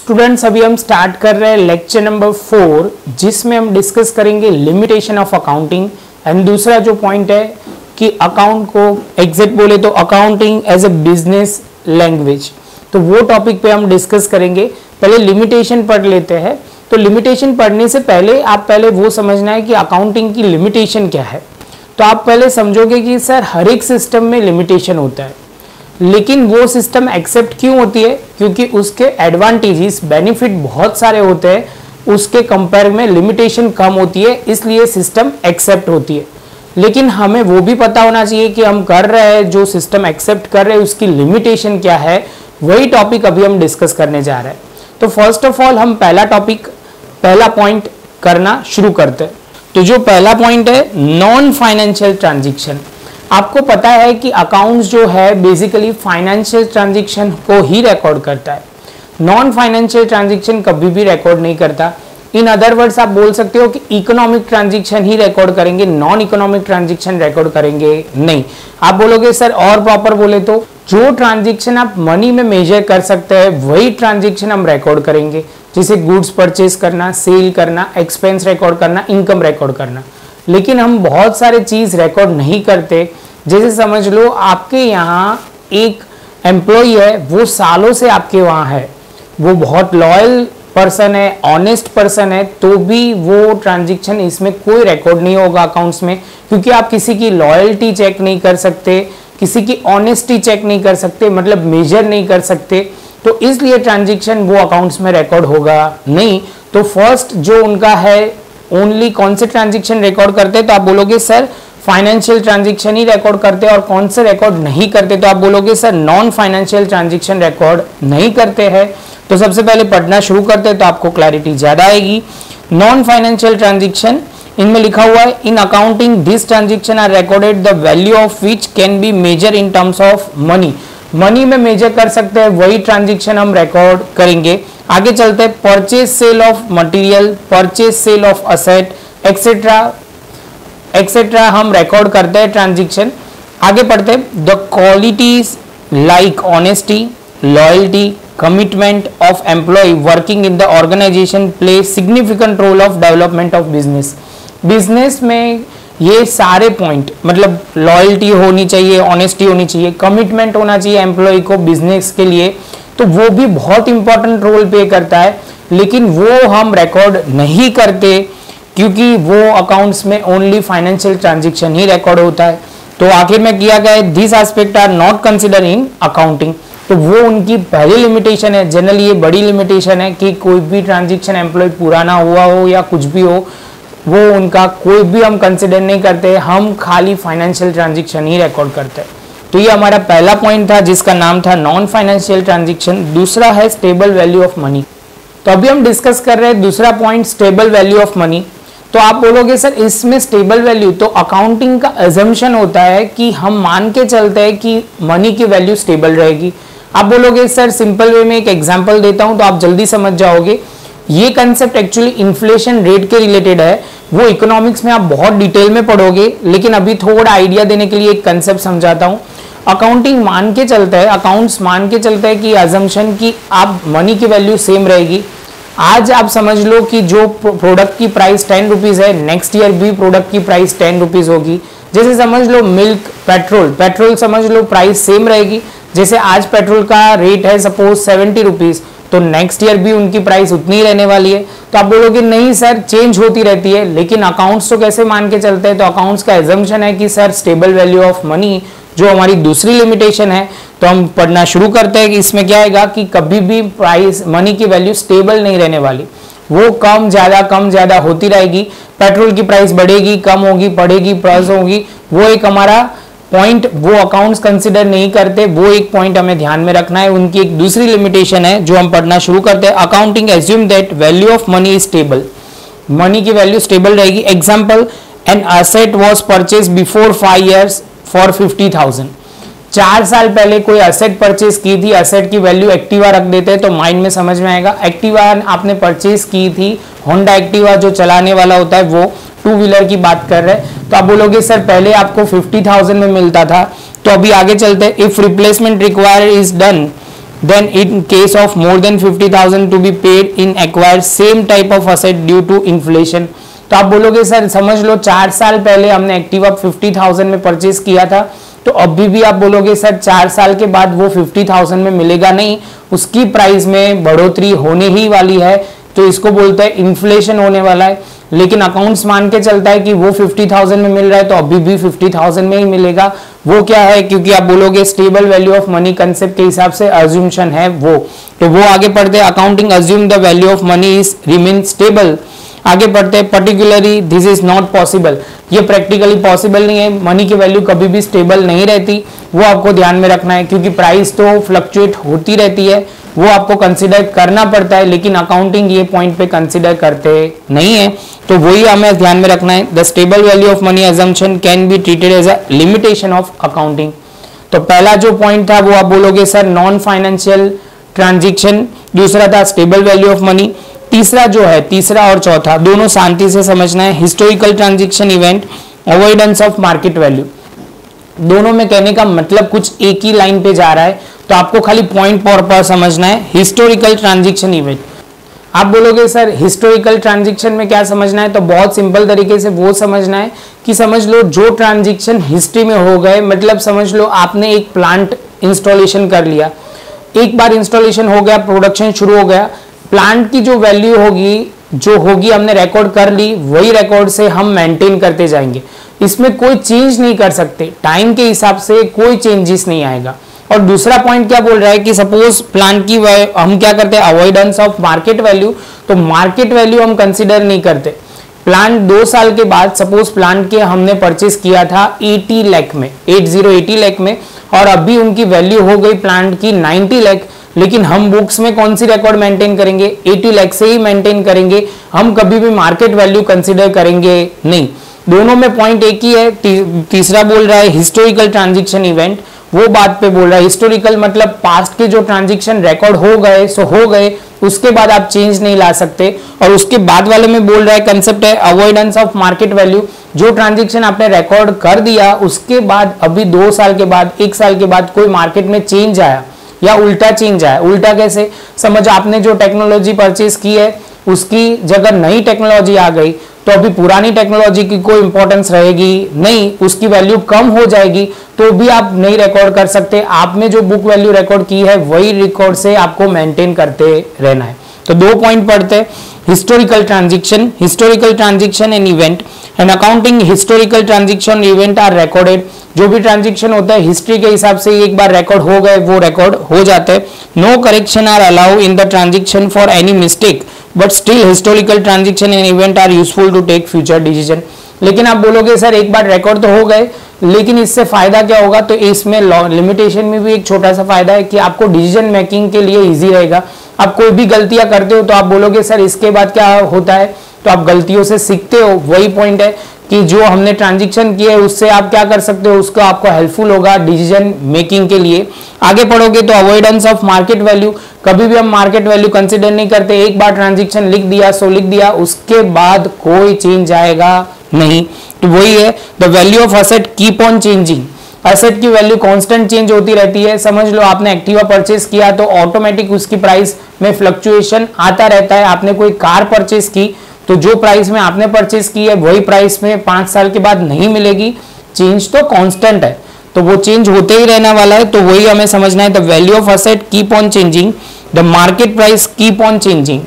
Students अभी हम start कर रहे हैं लेक्चर नंबर 4, जिसमें हम डिस्कस करेंगे लिमिटेशन ऑफ अकाउंटिंग। एंड दूसरा जो पॉइंट है कि अकाउंट को एग्जैक्ट बोले तो accounting as a business language, तो वो टॉपिक पे हम डिस्कस करेंगे। पहले लिमिटेशन पढ़ लेते हैं। तो लिमिटेशन पढ़ने से पहले आप पहले वो समझना है कि अकाउंटिंग की लिमिटेशन क्या है। तो आप पहले समझोगे कि सर हर एक सिस्टम में लिमिटेशन होता है, लेकिन वो सिस्टम एक्सेप्ट क्यों होती है? क्योंकि उसके एडवांटेजेस बेनिफिट बहुत सारे होते हैं, उसके कंपेयर में लिमिटेशन कम होती है, इसलिए सिस्टम एक्सेप्ट होती है। लेकिन हमें वो भी पता होना चाहिए कि हम कर रहे हैं जो सिस्टम एक्सेप्ट कर रहे हैं उसकी लिमिटेशन क्या है। वही टॉपिक अभी हम डिस्कस करने जा रहे हैं। तो फर्स्ट ऑफ ऑल हम पहला पॉइंट करना शुरू करते हैं। तो जो पहला पॉइंट है नॉन फाइनेंशियल ट्रांजैक्शन। आपको पता है कि अकाउंट्स जो है बेसिकली फाइनेंशियल ट्रांजैक्शन को ही रिकॉर्ड करता है, नॉन फाइनेंशियल ट्रांजैक्शन कभी भी रिकॉर्ड नहीं करता। इन अदर वर्ड्स आप बोल सकते हो कि इकोनॉमिक ट्रांजैक्शन ही रिकॉर्ड करेंगे, नॉन इकोनॉमिक ट्रांजैक्शन रिकॉर्ड करेंगे नहीं। आप बोलोगे सर और प्रॉपर बोले तो जो ट्रांजैक्शन आप मनी में मेजर कर सकते हैं वही ट्रांजैक्शन हम रिकॉर्ड करेंगे, जैसे गुड्स परचेज करना, सेल करना, एक्सपेंस रिकॉर्ड करना, इनकम रिकॉर्ड करना। लेकिन हम बहुत सारे चीज रिकॉर्ड नहीं करते। जैसे समझ लो आपके यहाँ एक एम्प्लॉय है, वो सालों से आपके वहाँ है, वो बहुत लॉयल पर्सन है, ऑनेस्ट पर्सन है, तो भी वो ट्रांजैक्शन इसमें कोई रिकॉर्ड नहीं होगा अकाउंट्स में, क्योंकि आप किसी की लॉयल्टी चेक नहीं कर सकते, किसी की ऑनेस्टी चेक नहीं कर सकते, मतलब मेजर नहीं कर सकते, तो इसलिए ट्रांजैक्शन वो अकाउंट्स में रिकॉर्ड होगा नहीं। तो फर्स्ट जो उनका है ओनली कौन से ट्रांजैक्शन रिकॉर्ड करते हैं? तो आप बोलोगे सर फाइनेंशियल ट्रांजैक्शन ही रिकॉर्ड करते हैं। और कौन से रिकॉर्ड नहीं करते? तो आप बोलोगे sir non financial transaction record नहीं करते हैं। तो सबसे पहले पढ़ना शुरू करते हैं तो आपको क्लैरिटी ज्यादा आएगी। नॉन फाइनेंशियल ट्रांजैक्शन, इनमें लिखा हुआ है in accounting this transaction are recorded the value of which can be measure in terms of money. Money में मेजर कर सकते हैं वही ट्रांजैक्शन हम रिकॉर्ड करेंगे। आगे चलते हैं purchase sale of material, purchase sale of asset etcetera etcetera हम रिकॉर्ड करते हैं ट्रांजैक्शन। आगे पढ़ते हैं the qualities like honesty, loyalty, commitment of employ working in the organisation play significant role of development of business. Business में ये सारे point, मतलब लॉयल्टी होनी चाहिए, ऑनेस्टी होनी चाहिए, कमिटमेंट होना चाहिए एम्प्लॉय को बिजनेस के लिए, तो वो भी बहुत इंपॉर्टेंट रोल प्ले करता है। लेकिन वो हम रिकॉर्ड नहीं करते क्योंकि वो अकाउंट्स में ओनली फाइनेंशियल ट्रांजैक्शन ही रिकॉर्ड होता है। तो आखिर में किया गया है this aspect are not consider in accounting. तो वो उनकी पहली लिमिटेशन है। जनरली ये बड़ी लिमिटेशन है कि कोई भी ट्रांजैक्शन एम्प्लॉय पूरा ना हुआ हो या कुछ भी हो, वो उनका कोई भी हम कंसिडर नहीं करते, हम खाली फाइनेंशियल ट्रांजैक्शन ही रिकॉर्ड करते हैं। तो ये हमारा पहला पॉइंट था जिसका नाम था नॉन फाइनेंशियल ट्रांजैक्शन। दूसरा है स्टेबल वैल्यू ऑफ मनी। तो अभी हम डिस्कस कर रहे हैं दूसरा point stable value of money. तो आप बोलोगे सर इसमें स्टेबल वैल्यू, तो अकाउंटिंग का अजम्पशन होता है कि हम मान के चलते हैं कि मनी की वैल्यू स्टेबल रहेगी। आप बोलोगे सर सिंपल वे में एक एग्जांपल देता हूं तो आप जल्दी समझ जाओगे। ये कंसेप्ट एक्चुअली इन्फ्लेशन रेट के रिलेटेड है, वो इकोनॉमिक्स में आप बहुत डिटेल में पढ़ोगे, लेकिन अभी थोड़ा आइडिया देने के लिए एक कंसेप्ट समझाता हूं। अकाउंटिंग मान के चलता है, अकाउंट्स मान के चलता है कि अजम्पशन की आप मनी की वैल्यू सेम रहेगी। आज आप समझ लो कि जो प्रोडक्ट की प्राइस 10 रुपीज है, नेक्स्ट ईयर भी प्रोडक्ट की प्राइस 10 रुपीज होगी। जैसे समझ लो मिल्क, पेट्रोल समझ लो प्राइस सेम रहेगी। जैसे आज पेट्रोल का रेट है सपोज 70 रुपीज, तो नेक्स्ट ईयर भी उनकी प्राइस उतनी ही रहने वाली है। तो आप बोलोगे नहीं सर चेंज होती रहती है, लेकिन अकाउंट्स तो कैसे मान के चलते हैं? तो अकाउंट्स का एजम्पशन है कि sir stable value of money, जो हमारी दूसरी लिमिटेशन है। तो हम पढ़ना शुरू करते हैं कि इसमें क्या आएगा कि कभी भी प्राइस मनी की वैल्यू स्टेबल नहीं रहने वाली, वो कम ज्यादा होती रहेगी। पेट्रोल की प्राइस बढ़ेगी, कम होगी, बढ़ेगी, प्लस होगी, वो एक हमारा पॉइंट वो अकाउंट्स कंसिडर नहीं करते। वो एक पॉइंट हमें ध्यान में रखना है। उनकी एक दूसरी लिमिटेशन है जो हम पढ़ना शुरू करते हैं। Accounting assume that value of money is stable, money की वैल्यू स्टेबल रहेगी। Example an asset was purchase before 5 years for 50,000। 4 साल पहले कोई असेट परचेज की थी, असेट की वैल्यू एक्टिवा रख देते हैं तो माइंड में समझ में आएगा। एक्टिवा आपने परचेज की थी, होंडा एक्टिवा जो चलाने वाला होता है, वो 2 व्हीलर की बात कर रहे हैं। तो आप बोलोगे सर पहले आपको 50,000 में मिलता था, तो अभी आगे चलते हैं। If replacement require is done then in case of more than 50,000 to be paid in acquired same type of asset due to inflation। तो आप बोलोगे सर समझ लो 4 साल पहले हमने एक्टिवा 50,000 में परचेज किया था, तो अभी भी आप बोलोगे सर 4 साल के बाद वो 50,000 में मिलेगा नहीं, उसकी प्राइस में बढ़ोतरी होने ही वाली है, तो इसको बोलते हैं इन्फ्लेशन होने वाला है। लेकिन अकाउंट्स मान के चलता है कि वो 50,000 में मिल रहा है तो अभी भी 50,000 में ही मिलेगा। वो क्या है, क्योंकि आप बोलोगे stable value of money concept के हिसाब से अज्यूमशन है वो, तो वो आगे पढ़ते हैं। Accounting assume the value of money is remain stable. आगे पढ़ते हैं particularly this is not possible, ये प्रैक्टिकली पॉसिबल नहीं है, मनी की वैल्यू कभी भी स्टेबल नहीं रहती, वो आपको ध्यान में रखना है, क्योंकि प्राइस तो फ्लक्चुएट होती रहती है, वो आपको कंसिडर करना पड़ता है, लेकिन अकाउंटिंग ये पॉइंट पे कंसिडर करते नहीं है, तो वही हमें ध्यान में रखना है। The stable value of money assumption can be treated as a limitation of accounting. तो पहला जो पॉइंट था वो आप बोलोगे सर नॉन फाइनेंशियल ट्रांजेक्शन, दूसरा था स्टेबल वैल्यू ऑफ मनी, तीसरा जो है, तीसरा और चौथा दोनों शांति से समझना है। Historical transaction event, avoidance of market value, दोनों में कहने का मतलब कुछ एक ही लाइन पे जा रहा है, तो आपको खाली पॉइंट पर समझना है। हिस्टोरिकल ट्रांजेक्शन इवेंट, आप बोलोगे सर हिस्टोरिकल ट्रांजेक्शन में क्या समझना है, तो बहुत सिंपल तरीके से वो समझना है कि समझ लो जो ट्रांजेक्शन हिस्ट्री में हो गए, मतलब समझ लो आपने एक प्लांट इंस्टॉलेशन कर लिया, एक बार इंस्टॉलेशन हो गया, प्रोडक्शन शुरू हो गया, प्लांट की जो वैल्यू होगी जो होगी हमने रिकॉर्ड कर ली, वही रिकॉर्ड से हम मेंटेन करते जाएंगे, इसमें कोई चेंज नहीं कर सकते, टाइम के हिसाब से कोई चेंजेस नहीं आएगा। और दूसरा पॉइंट क्या बोल रहा है कि सपोज प्लांट की हम क्या करते हैं, अवॉइडेंस ऑफ मार्केट वैल्यू, तो मार्केट वैल्यू हम कंसिडर नहीं करते। प्लांट 2 साल के बाद सपोज प्लांट के हमने परचेस किया था 80 लाख में, 80 लाख में, और अभी उनकी वैल्यू हो गई प्लांट की 90 लाख, लेकिन हम बुक्स में कौन सी रिकॉर्ड मेंटेन करेंगे, 80 लाख से ही मेंटेन करेंगे, हम कभी भी मार्केट वैल्यू कंसिडर करेंगे नहीं। दोनों में पॉइंट एक ही है। तीसरा बोल रहा है हिस्टोरिकल ट्रांजेक्शन इवेंट, वो बात पे बोल रहा है। हिस्टोरिकल मतलब पास्ट के जो ट्रांजेक्शन रिकॉर्ड हो गए सो हो गए, उसके बाद आप चेंज नहीं ला सकते। और उसके बाद वाले में बोल रहा है कंसेप्ट है अवॉइडेंस ऑफ मार्केट वैल्यू, जो ट्रांजेक्शन आपने रिकॉर्ड कर दिया उसके बाद अभी 2 साल के बाद, 1 साल के बाद कोई मार्केट में चेंज आया या उल्टा चेंज आया। उल्टा कैसे, समझ आपने जो टेक्नोलॉजी परचेज की है उसकी जगह नई टेक्नोलॉजी आ गई, तो अभी पुरानी टेक्नोलॉजी की कोई इंपॉर्टेंस रहेगी नहीं, उसकी वैल्यू कम हो जाएगी, तो भी आप नहीं रिकॉर्ड कर सकते। आपने जो बुक वैल्यू रिकॉर्ड की है वही रिकॉर्ड से आपको मेंटेन करते रहना है। तो 2 पॉइंट पढ़ते हैं, historical transaction and event and accounting. Historical transaction event are recorded, जो भी ट्रांजेक्शन होता है हिस्ट्री के हिसाब से एक बार रिकॉर्ड हो गए वो रिकॉर्ड हो जाते हैं। No correction are allow in the transaction for any mistake, but still historical transaction and event are useful to take future decision. लेकिन आप बोलोगे सर एक बार रिकॉर्ड तो हो गए, लेकिन इससे फायदा क्या होगा, तो इसमें लिमिटेशन में भी एक छोटा सा फायदा है कि आपको डिसीजन मेकिंग के लिए इजी रहेगा। आप कोई भी गलतियां करते हो तो आप बोलोगे सर इसके बाद क्या होता है, तो आप गलतियों से सीखते हो। वही पॉइंट है कि जो हमने ट्रांजेक्शन किए उससे आप क्या कर सकते हो, उसको आपको हेल्पफुल होगा डिसीजन मेकिंग के लिए। आगे पढ़ोगे तो अवॉइडेंस ऑफ मार्केट वैल्यू, कभी भी हम मार्केट वैल्यू कंसिडर नहीं करते, एक बार ट्रांजेक्शन लिख दिया सो लिख दिया, उसके बाद कोई चेंज आएगा नहीं। तो वही है the value of asset keep on changing, asset की वैल्यू कांस्टेंट चेंज होती रहती है। समझ लो आपने एक्टिवा परचेस किया तो ऑटोमेटिक उसकी प्राइस में फ्लक्चुएशन आता रहता है। आपने कोई कार परचेस की तो जो प्राइस में आपने परचेस की है वही प्राइस में 5 साल के बाद नहीं मिलेगी, चेंज तो कांस्टेंट है, तो वो चेंज होते ही रहने वाला है। तो वही हमें समझना है, the value of asset keep on changing, the market price keep on changing.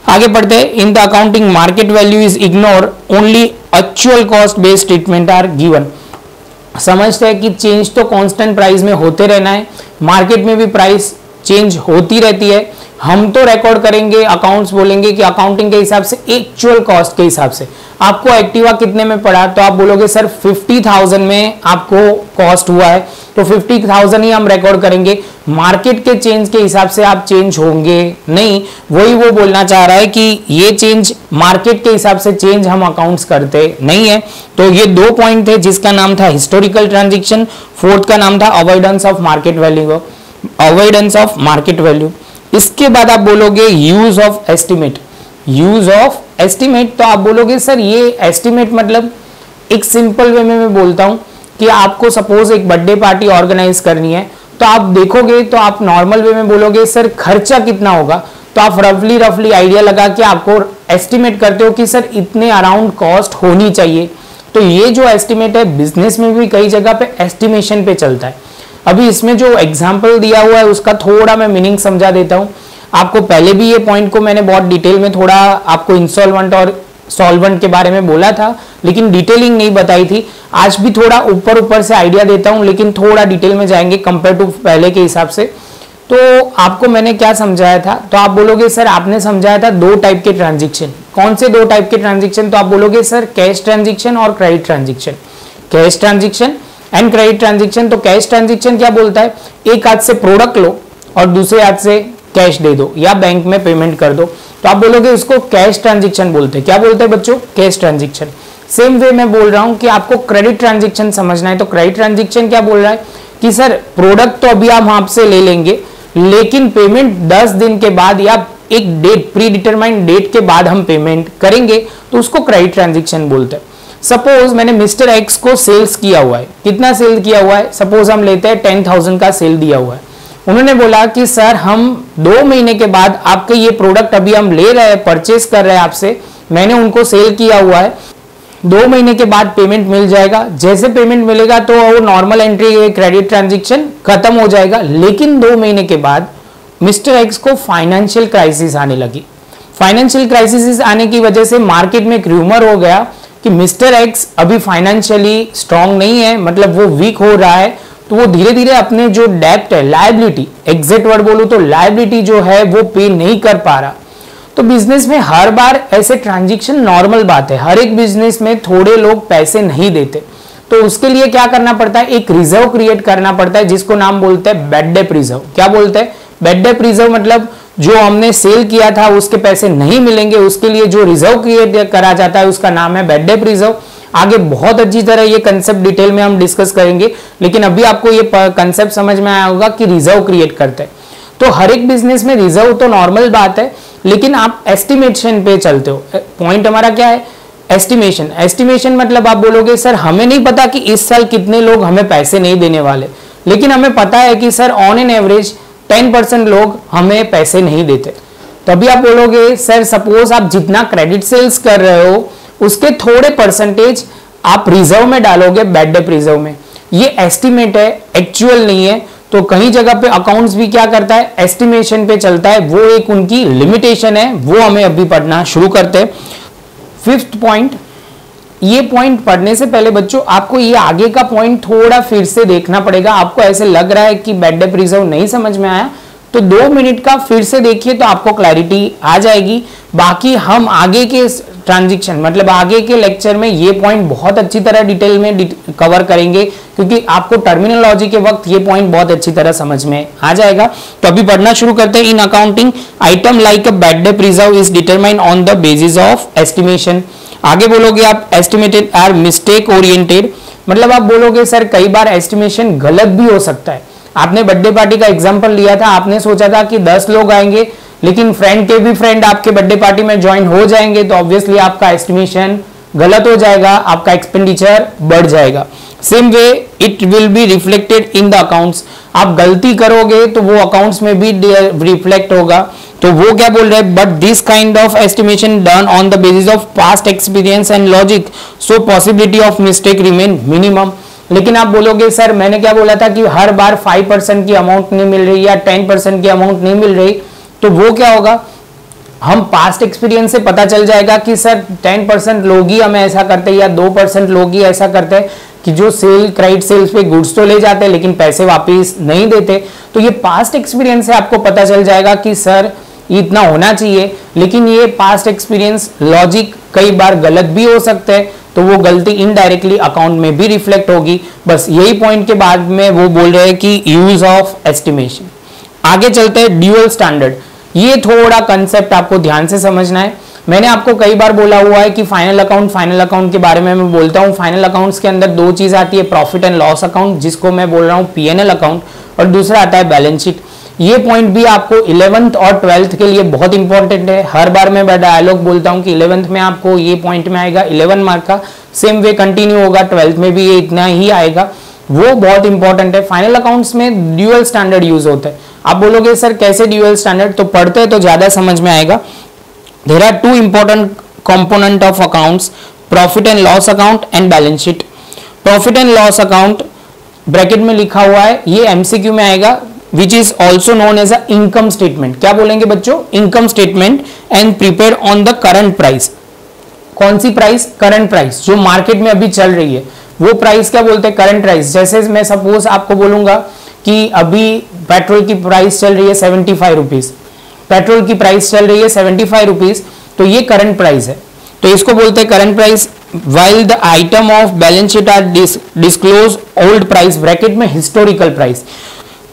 आगे पढ़ते हैं, in the accounting market value is ignore, only actual cost based treatment are given. समझते हैं कि चेंज तो कांस्टेंट प्राइस में होते रहना है, मार्केट में भी प्राइस चेंज होती रहती है। हम तो रिकॉर्ड करेंगे, अकाउंट्स बोलेंगे कि अकाउंटिंग के हिसाब से एक्चुअल कॉस्ट के हिसाब से आपको एक्टिवा कितने में पड़ा, तो आप बोलोगे सर 50,000 में आपको कॉस्ट हुआ है, तो 50,000 ही हम रिकॉर्ड करेंगे। मार्केट के चेंज के हिसाब से आप चेंज होंगे नहीं, वही वो बोलना चाह रहा है कि ये चेंज मार्केट के हिसाब से चेंज हम अकाउंट्स करते नहीं है। तो ये 2 पॉइंट थे जिसका नाम था हिस्टोरिकल ट्रांजेक्शन, फोर्थ का नाम था avoidance of market value, avoidance of market value. इसके बाद आप बोलोगे use of estimate, use of estimate, तो आप बोलोगे सर ये एस्टिमेट मतलब, एक सिंपल वे में मैं बोलता हूं कि आपको सपोज एक बर्थडे पार्टी ऑर्गेनाइज करनी है, तो आप देखोगे तो आप नॉर्मल वे में बोलोगे सर खर्चा कितना होगा, तो आप रफली आइडिया लगा के आपको एस्टिमेट करते हो कि सर इतने अराउंड कॉस्ट होनी चाहिए। तो ये जो एस्टिमेट है बिजनेस में भी कई जगह पे एस्टिमेशन पे चलता है। अभी इसमें जो एग्जाम्पल दिया हुआ है उसका थोड़ा मैं मीनिंग समझा देता हूं आपको। पहले भी ये पॉइंट को मैंने बहुत डिटेल में थोड़ा आपको इंस्टॉलमेंट और सॉल्वेंट के बारे में बोला था, लेकिन डिटेलिंग नहीं बताई थी। आज भी थोड़ा ऊपर से आइडिया देता हूं, लेकिन थोड़ा डिटेल में जाएंगे कंपेयर टू पहले के हिसाब से। तो आपको मैंने क्या समझाया था, तो आप बोलोगे सर आपने समझाया था 2 टाइप के ट्रांजेक्शन। कौन से 2 टाइप के ट्रांजेक्शन, तो आप बोलोगे सर कैश ट्रांजेक्शन और credit transaction. Cash transaction and credit transaction. तो कैश ट्रांजेक्शन क्या बोलता है, एक हाथ से प्रोडक्ट लो और दूसरे हाथ से कैश दे दो या बैंक में पेमेंट कर दो, तो आप बोलोगे उसको कैश ट्रांजेक्शन बोलते हैं। क्या बोलते हैं बच्चों, कैश ट्रांजेक्शन। सेम वे मैं बोल रहा हूं कि आपको क्रेडिट ट्रांजेक्शन समझना है। तो क्रेडिट ट्रांजेक्शन क्या बोल रहा है कि सर प्रोडक्ट तो अभी हम आपसे ले लेंगे, लेकिन पेमेंट 10 दिन के बाद या एक डेट प्री डिटरमाइंड डेट के बाद हम पेमेंट करेंगे, तो उसको क्रेडिट ट्रांजेक्शन बोलते हैं। सपोज मैंने मिस्टर एक्स को सेल्स किया हुआ है, कितना सेल किया हुआ है, सपोज हम लेते हैं 10,000 का सेल दिया हुआ है। उन्होंने बोला कि सर हम 2 महीने के बाद आपके ये प्रोडक्ट अभी हम ले रहे हैं, परचेस कर रहे हैं आपसे, मैंने उनको सेल किया हुआ है, 2 महीने के बाद पेमेंट मिल जाएगा। जैसे पेमेंट मिलेगा तो वो नॉर्मल एंट्री क्रेडिट ट्रांजेक्शन खत्म हो जाएगा। लेकिन 2 महीने के बाद मिस्टर एक्स को फाइनेंशियल क्राइसिस आने लगी। फाइनेंशियल क्राइसिस आने की वजह से मार्केट में एक रूमर हो गया कि मिस्टर एक्स अभी फाइनेंशियली स्ट्रांग नहीं है, मतलब वो वीक हो रहा है। तो वो धीरे धीरे अपने जो डेप्ट है, लायबिलिटी, एग्जैक्ट वर्ड बोलूं तो लायबिलिटी जो है वो पे नहीं कर पा रहा। तो बिजनेस में हर बार ऐसे ट्रांजैक्शन नॉर्मल बात है, हर एक बिजनेस में थोड़े लोग पैसे नहीं देते, तो उसके लिए क्या करना पड़ता है, एक रिजर्व क्रिएट करना पड़ता है जिसको नाम बोलते हैं बैड डेट रिजर्व। क्या बोलते हैं, बैड डेट रिजर्व, मतलब जो हमने सेल किया था उसके पैसे नहीं मिलेंगे, उसके लिए जो रिजर्व क्रिएट करा जाता है उसका नाम है बैड डेट रिजर्व। आगे बहुत अच्छी तरह ये कंसेप्ट डिटेल में हम डिस्कस करेंगे, लेकिन अभी आपको ये कंसेप्ट समझ में आया होगा कि रिजर्व क्रिएट करते हैं। तो हर एक बिजनेस में रिजर्व तो नॉर्मल बात है, लेकिन आप एस्टिमेशन पे चलते हो। पॉइंट हमारा क्या है, एस्टिमेशन। एस्टिमेशन मतलब आप बोलोगे सर हमें नहीं पता कि इस साल कितने लोग हमें पैसे नहीं देने वाले, लेकिन हमें पता है कि सर ऑन एन एवरेज 10% लोग हमें पैसे नहीं देते। तभी आप बोलोगे सर सपोज आप जितना क्रेडिट सेल्स कर रहे हो उसके थोड़े परसेंटेज आप रिजर्व में डालोगे, बैड डेट रिजर्व में। ये एस्टिमेट है, एक्चुअल नहीं है। तो कई जगह पे अकाउंट्स भी क्या करता है, एस्टिमेशन पे चलता है, वो एक उनकी लिमिटेशन है, वो हमें अभी पढ़ना शुरू करते हैं। 5th पॉइंट, ये पॉइंट पढ़ने से पहले बच्चों आपको ये आगे का पॉइंट थोड़ा फिर से देखना पड़ेगा। आपको ऐसे लग रहा है कि बैड डेट रिजर्व नहीं समझ में आया, तो 2 मिनट का फिर से देखिए तो आपको क्लैरिटी आ जाएगी। बाकी हम आगे के ट्रांजैक्शन मतलब आगे के लेक्चर में ये पॉइंट बहुत अच्छी तरह डिटेल में कवर करेंगे, क्योंकि आपको टर्मिनोलॉजी के वक्त ये पॉइंट बहुत अच्छी तरह समझ में आ जाएगा। तो अभी पढ़ना शुरू करते हैं। In accounting item like a bad debt reserve is determined on the basis of estimation. आगे बोलोगे आप एस्टिमेटेड आर मिस्टेक ओरिएंटेड, मतलब आप बोलोगे सर कई बार एस्टिमेशन गलत भी हो सकता है। आपने बर्थडे पार्टी का एग्जांपल लिया था, आपने सोचा था कि 10 लोग आएंगे, लेकिन फ्रेंड के भी फ्रेंड आपके बर्थडे पार्टी में ज्वाइन हो जाएंगे, तो ऑब्वियसली आपका एस्टिमेशन गलत हो जाएगा, आपका एक्सपेंडिचर बढ़ जाएगा। Same way it will be reflected in the accounts. आप गलती करोगे तो वो अकाउंट्स में भी रिफ्लेक्ट होगा। तो वो क्या बोल रहे हैं, but this kind of estimation done on the basis of past experience and logic, so possibility of mistake remain minimum. लेकिन आप बोलोगे सर मैंने क्या बोला था कि हर बार 5% की अमाउंट नहीं मिल रही या 10% की अमाउंट नहीं मिल रही, तो वो क्या होगा, हम पास्ट एक्सपीरियंस से पता चल जाएगा कि सर 10% लोग ही हमें ऐसा करते हैं या 2% लोग ही ऐसा करते हैं कि जो सेल क्रेडिट सेल्स पे गुड्स तो ले जाते हैं लेकिन पैसे वापस नहीं देते। तो ये पास्ट एक्सपीरियंस से आपको पता चल जाएगा कि सर इतना होना चाहिए, लेकिन ये पास्ट एक्सपीरियंस लॉजिक कई बार गलत भी हो सकते हैं, तो वो गलती इनडायरेक्टली अकाउंट में भी रिफ्लेक्ट होगी। बस यही पॉइंट के बाद में वो बोल रहे हैं कि यूज ऑफ एस्टिमेशन। आगे चलते हैं ड्यूअल स्टैंडर्ड। ये थोड़ा कंसेप्ट आपको ध्यान से समझना है। मैंने आपको कई बार बोला हुआ है कि फाइनल अकाउंट के बारे में मैं बोलता हूँ। फाइनल अकाउंट्स के अंदर 2 चीज आती है, प्रॉफिट एंड लॉस अकाउंट जिसको मैं बोल रहा हूँ P&L अकाउंट, और दूसरा आता है बैलेंस शीट। ये पॉइंट भी आपको 11th और 12th के लिए बहुत इंपॉर्टेंट है। हर बार मैं डायलॉग बोलता हूँ कि 11th में आपको ये पॉइंट में आएगा 11 मार्क का, सेम वे कंटिन्यू होगा 12th में भी ये इतना ही आएगा। वो बहुत इंपॉर्टेंट है। फाइनल अकाउंट्स में ड्यूअल स्टैंडर्ड यूज होता है। आप बोलोगे सर कैसे ड्यूअल स्टैंडर्ड, तो पढ़ते हैं तो ज्यादा समझ में आएगा। There are two important component of accounts, profit and loss account and balance sheet. Profit and loss account bracket में लिखा हुआ है, ये एमसीक्यू में आएगा, which is also known as a income statement. क्या बोलेंगे बच्चों? Income statement and prepare on the current price. कौन सी प्राइस? करंट प्राइस, जो मार्केट में अभी चल रही है वो प्राइस क्या बोलते हैं? Current price. जैसे मैं सपोज आपको बोलूंगा कि अभी पेट्रोल की प्राइस चल रही है 75 रुपीज, पेट्रोल की प्राइस चल रही है 75 रुपीज, तो ये करंट प्राइस है, तो इसको बोलते हैं current price. while the item of balance sheet are disclose old price, bracket में historical price,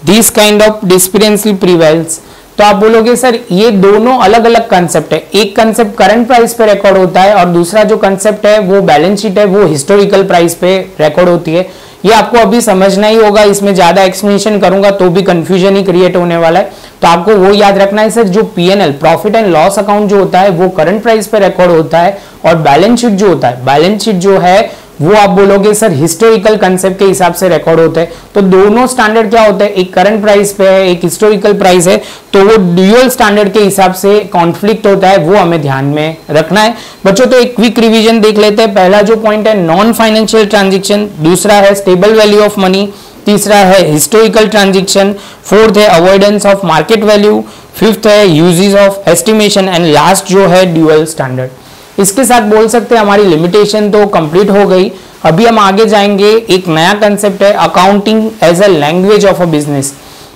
this kind of discrepancy prevails। तो आप बोलोगे सर ये दोनों अलग अलग कंसेप्ट है, एक कंसेप्ट करंट प्राइस पे रिकॉर्ड होता है और दूसरा जो कंसेप्ट है वो बैलेंस शीट है, वो हिस्टोरिकल प्राइस पे रिकॉर्ड होती है। ये आपको अभी समझना ही होगा, इसमें ज्यादा एक्सप्लेनेशन करूंगा तो भी कंफ्यूजन ही क्रिएट होने वाला है। तो आपको वो याद रखना है सर, जो PNL profit and loss account जो होता है वो करंट प्राइस पे रिकॉर्ड होता है, और बैलेंस शीट जो होता है, बैलेंस शीट जो है वो आप बोलोगे सर हिस्टोरिकल कंसेप्ट के हिसाब से रिकॉर्ड होते हैं। तो दोनों स्टैंडर्ड क्या होता है? एक करंट प्राइस पे है, एक हिस्टोरिकल प्राइस है, तो वो ड्यूअल स्टैंडर्ड के हिसाब से कॉन्फ्लिक्ट होता है, वो हमें ध्यान में रखना है बच्चों। तो एक क्विक रिवीजन देख लेते हैं। पहला जो पॉइंट है नॉन फाइनेंशियल ट्रांजेक्शन, दूसरा है स्टेबल वैल्यू ऑफ मनी, तीसरा है हिस्टोरिकल ट्रांजेक्शन, फोर्थ है avoidance of market value, fifth है uses of estimation, and last जो है ड्यूअल स्टैंडर्ड। इसके साथ बोल सकते हैं हमारी लिमिटेशन तो कंप्लीट हो गई। अभी हम आगे जाएंगे, एक नया कंसेप्ट है accounting as a language of a business.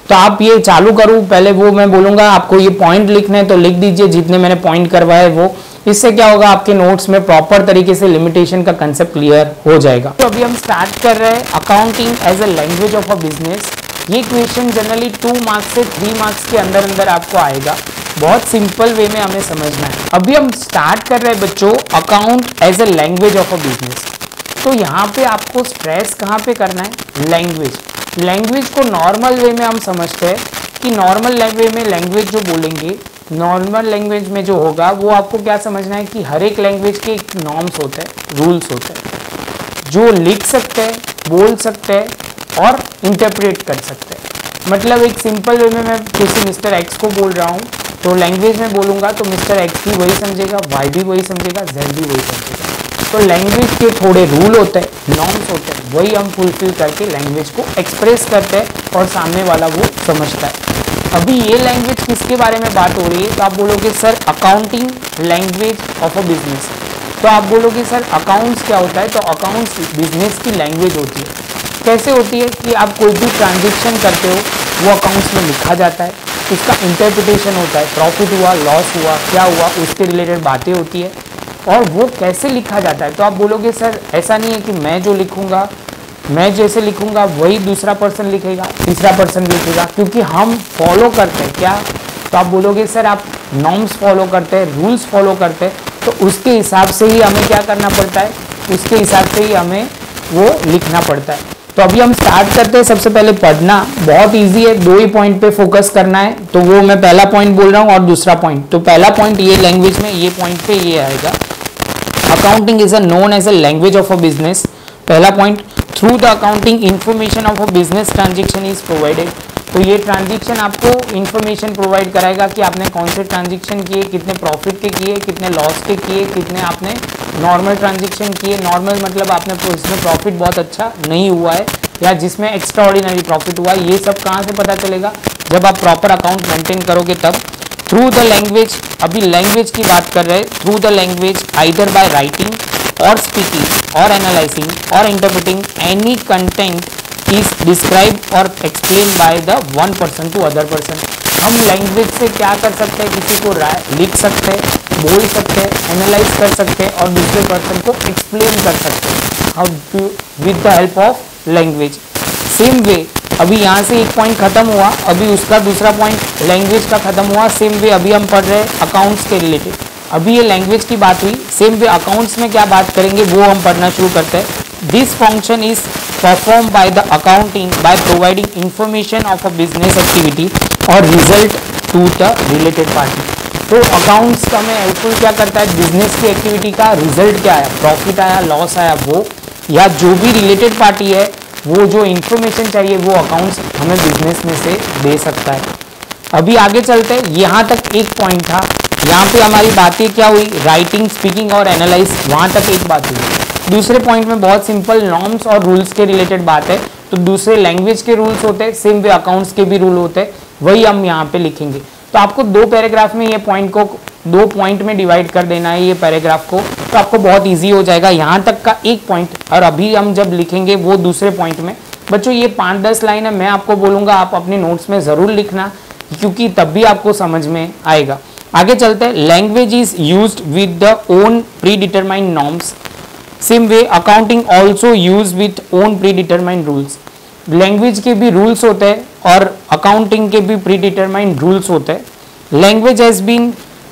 तो आप ये चालू करूं, पहले वो मैं बोलूंगा, आपको ये पॉइंट लिखने हैं तो लिख दीजिए जितने मैंने पॉइंट करवाए वो। इससे क्या होगा, आपके नोट्स में प्रॉपर तरीके से लिमिटेशन का कंसेप्ट क्लियर हो जाएगा। तो अभी हम स्टार्ट कर रहे हैं accounting as a language of a business. ये क्वेश्चन जनरली 2 मार्क्स से 3 मार्क्स के अंदर अंदर आपको आएगा, बहुत सिंपल वे में हमें समझना है। अभी हम स्टार्ट कर रहे हैं बच्चों account as a language of a business. तो यहाँ पे आपको स्ट्रेस कहाँ पे करना है? लैंग्वेज। लैंग्वेज को नॉर्मल वे में हम समझते हैं कि नॉर्मल वे में लैंग्वेज जो बोलेंगे, नॉर्मल लैंग्वेज में जो होगा वो आपको क्या समझना है कि हर एक लैंग्वेज के एक नॉर्म्स होते हैं, रूल्स होते हैं, जो लिख सकते हैं, बोल सकते हैं और इंटरप्रेट कर सकते हैं। मतलब एक सिंपल वे में मैं किसी मिस्टर एक्स को बोल रहा हूँ तो लैंग्वेज में बोलूँगा तो मिस्टर एक्स भी वही समझेगा, वाई भी वही समझेगा, जेड भी वही समझेगा। तो लैंग्वेज के थोड़े रूल होते हैं, नॉर्म्स होते हैं, वही हम फुलफिल करके लैंग्वेज को एक्सप्रेस करते हैं और सामने वाला वो समझता है। अभी ये लैंग्वेज किसके बारे में बात हो रही है? तो आप बोलोगे sir accounting language of a business. तो आप बोलोगे सर अकाउंट्स क्या होता है? तो अकाउंट्स बिजनेस की लैंग्वेज होती है। कैसे होती है कि आप कोई भी ट्रांजेक्शन करते हो वो अकाउंट्स में लिखा जाता है, उसका इंटरप्रिटेशन होता है, प्रॉफिट हुआ, लॉस हुआ, क्या हुआ, उसके रिलेटेड बातें होती है, और वो कैसे लिखा जाता है। तो आप बोलोगे सर ऐसा नहीं है कि मैं जो लिखूंगा, मैं जैसे लिखूंगा वही दूसरा पर्सन लिखेगा, तीसरा पर्सन लिखेगा, क्योंकि हम फॉलो करते हैं क्या? तो आप बोलोगे सर आप नॉर्म्स फॉलो करते हैं, रूल्स फॉलो करते हैं, तो उसके हिसाब से ही हमें क्या करना पड़ता है, उसके हिसाब से ही हमें वो लिखना पड़ता है। तो अभी हम स्टार्ट करते हैं। सबसे पहले पढ़ना बहुत इजी है, 2 ही पॉइंट पे फोकस करना है, तो वो मैं पहला पॉइंट बोल रहा हूँ और दूसरा पॉइंट। तो पहला पॉइंट ये लैंग्वेज में, ये पॉइंट पे ये आएगा, accounting is a known as a language of a business. पहला point, through the accounting information of a business transaction is provided. तो ये ट्रांजेक्शन आपको इंफॉर्मेशन प्रोवाइड कराएगा कि आपने कौन से ट्रांजेक्शन किए, कितने प्रॉफिट के किए, कितने लॉस के किए, कितने आपने नॉर्मल ट्रांजेक्शन किए। नॉर्मल मतलब आपने जिसमें प्रॉफिट बहुत अच्छा नहीं हुआ है या जिसमें एक्स्ट्रा ऑर्डिनरी प्रॉफिट हुआ है, ये सब कहाँ से पता चलेगा? जब आप प्रॉपर अकाउंट मेंटेन करोगे तब। थ्रू द लैंग्वेज, अभी लैंग्वेज की बात कर रहे हैं, through the language either by writing or speaking or analysing or interpreting any content is describe और explain by the one person to other person. हम लैंग्वेज से क्या कर सकते हैं? किसी को लिख सकते हैं, बोल सकते हैं, एनालाइज कर सकते हैं और दूसरे पर्सन को एक्सप्लेन कर सकते हैं how to with the help of language. Same way अभी यहाँ से एक पॉइंट खत्म हुआ, अभी उसका दूसरा पॉइंट लैंग्वेज का खत्म हुआ। सेम वे अभी हम पढ़ रहे हैं अकाउंट्स के रिलेटेड। अभी ये लैंग्वेज की बात हुई, सेम वे अकाउंट्स में क्या बात करेंगे वो हम पढ़ना शुरू करते हैं। This function is perform by the accounting by providing information of a business activity और result to the related party. तो अकाउंट्स का में हेल्पफुल क्या करता है? बिजनेस की एक्टिविटी का रिजल्ट क्या आया, प्रॉफिट आया, लॉस आया, वो या जो भी रिलेटेड पार्टी है वो जो इन्फॉर्मेशन चाहिए वो अकाउंट्स हमें बिजनेस में से दे सकता है। अभी आगे चलते हैं, यहाँ तक एक पॉइंट था, यहाँ पे हमारी बातें क्या हुई, राइटिंग, स्पीकिंग और एनालाइज, वहाँ तक एक बात हुई। दूसरे पॉइंट में बहुत सिंपल नॉर्म्स और रूल्स के रिलेटेड बात है, तो दूसरे लैंग्वेज के रूल्स होते हैं, सेम वे अकाउंट्स के भी रूल होते हैं, वही हम यहाँ पे लिखेंगे। तो आपको दो पैराग्राफ में ये पॉइंट को दो पॉइंट में डिवाइड कर देना है ये पैराग्राफ को, तो आपको बहुत ईजी हो जाएगा। यहाँ तक का एक पॉइंट और अभी हम जब लिखेंगे वो दूसरे पॉइंट में। बच्चों ये 5-10 लाइन है, मैं आपको बोलूँगा आप अपने नोट्स में ज़रूर लिखना, क्योंकि तब भी आपको समझ में आएगा। आगे चलते हैं, language is used with the own pre determined norms, same way accounting also use with own pre determined rules. Language के भी रूल्स होते हैं और अकाउंटिंग के भी प्री डिटरमाइंड रूल्स होते हैं।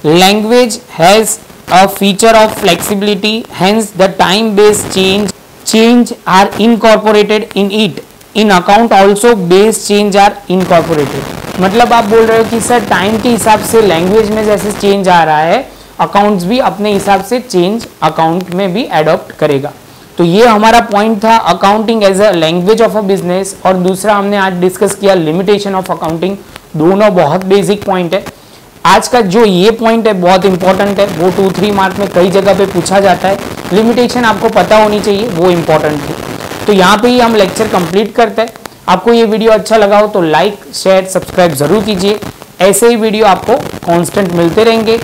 Language has a feature of flexibility, hence the time based change are incorporated in it. In account also base change are incorporated. मतलब आप बोल रहे हो कि सर टाइम के हिसाब से लैंग्वेज में जैसे चेंज आ रहा है, अकाउंट्स भी अपने हिसाब से चेंज अकाउंट में भी एडॉप्ट करेगा। तो ये हमारा पॉइंट था, accounting as a language of a business, और दूसरा हमने आज डिस्कस किया लिमिटेशन ऑफ अकाउंटिंग। दोनों बहुत बेसिक पॉइंट है। आज का जो ये पॉइंट है बहुत इंपॉर्टेंट है, वो 2-3 मार्क में कई जगह पे पूछा जाता है। लिमिटेशन आपको पता होनी चाहिए, वो इंपॉर्टेंट है। तो यहाँ पे ही हम लेक्चर कंप्लीट करते हैं। आपको ये वीडियो अच्छा लगा हो तो लाइक, शेयर, सब्सक्राइब जरूर कीजिए। ऐसे ही वीडियो आपको कांस्टेंट मिलते रहेंगे।